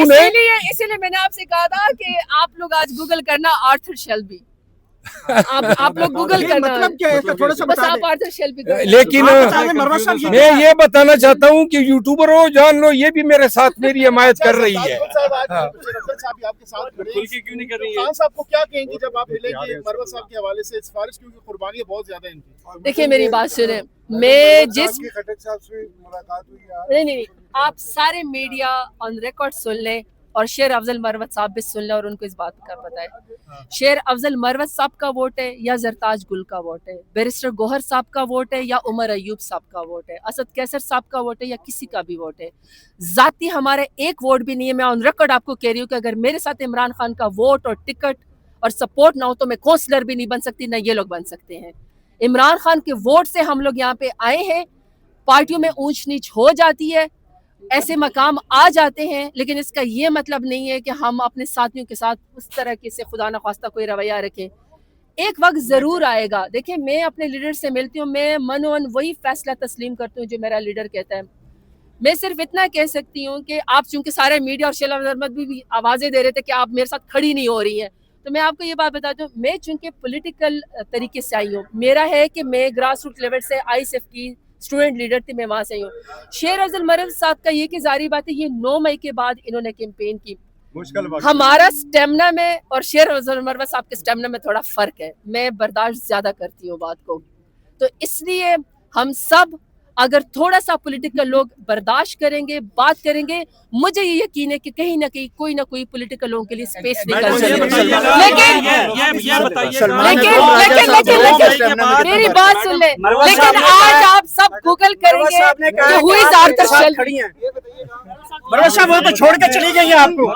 इसीलिए मैंने आपसे कहा था कि आप लोग आज गूगल करना आर्थर शेल्बी। आप लोग गूगल करना, मतलब क्या है थोड़ा सा बस बता आप दें। आर्थर शेल्बी करना। लेकिन मैं ये बताना चाहता हूँ कि यूट्यूबर हो जान लो, ये भी मेरे साथ मेरी हिमायत कर रही है। खान साहब को क्या कहेंगे जब आप मिलेंगे मरवत साहब के हवाले से, सिफारिश क्योंकि कुर्बानी बहुत ज्यादा है इनकी। देखिए मेरी बात सुने, मैं जिस नहीं, आप सारे मीडिया ऑन रिकॉर्ड सुन लें और शेर अफजल मरवत साहब भी सुन लें और उनको इस बात का पता है। शेर अफजल मरवत साहब का वोट है या जरताज गुल का वोट है, बैरिस्टर गोहर साहब का वोट है या उमर अयूब साहब का वोट है, असद कैसर साहब का वोट है या किसी का भी वोट है, जाती हमारे एक वोट भी नहीं है। मैं ऑन रिकॉर्ड आपको कह रही हूँ कि अगर मेरे साथ इमरान खान का वोट और टिकट और सपोर्ट ना हो तो मैं काउंसलर भी नहीं बन सकती, ना ये लोग बन सकते हैं। इमरान खान के वोट से हम लोग यहाँ पे आए हैं। पार्टियों में ऊंच नीच हो जाती है, ऐसे मकाम आ जाते हैं, लेकिन इसका ये मतलब नहीं है कि हम अपने साथियों के साथ उस तरह के से खुदा न ख्वास्ता कोई रवैया रखें। एक वक्त ज़रूर आएगा। देखिए मैं अपने लीडर से मिलती हूँ, मैं मनोन वही फैसला तस्लीम करती हूँ जो मेरा लीडर कहता है। मैं सिर्फ इतना कह सकती हूँ कि आप चूंकि सारे मीडिया और शेला अहमद भी आवाज़ें दे रहे थे कि आप मेरे साथ खड़ी नहीं हो रही हैं, तो मैं आपको ये बात बताती हूँ, मैं चूंकि पॉलिटिकल तरीके से आई हूँ, मेरा है कि मैं ग्रास रूट लेवल से आईएसएफ की स्टूडेंट लीडर थी, मैं वहां से हूँ। शेर अफजल मरवत साहब का ये कि जारी बात है, ये 9 मई के बाद इन्होंने कैंपेन की। हमारा स्टेमिना में और शेर अफजल मरवत साहब के स्टेमिना में थोड़ा फर्क है। मैं बर्दाश्त ज्यादा करती हूँ बात को, तो इसलिए हम सब अगर थोड़ा सा पॉलिटिकल लोग बर्दाश्त करेंगे, बात करेंगे, मुझे ये यकीन है कि कहीं ना कहीं कोई ना कोई पॉलिटिकल लोगों के लिए स्पेस निकल जाएगा। लेकिन मेरी बात सुन ले, लेकिन आज आप सब गूगल करेंगे कि हुई आर्थर शेल्बी। मरवत साहब वो तो छोड़ के चली गई है आपको।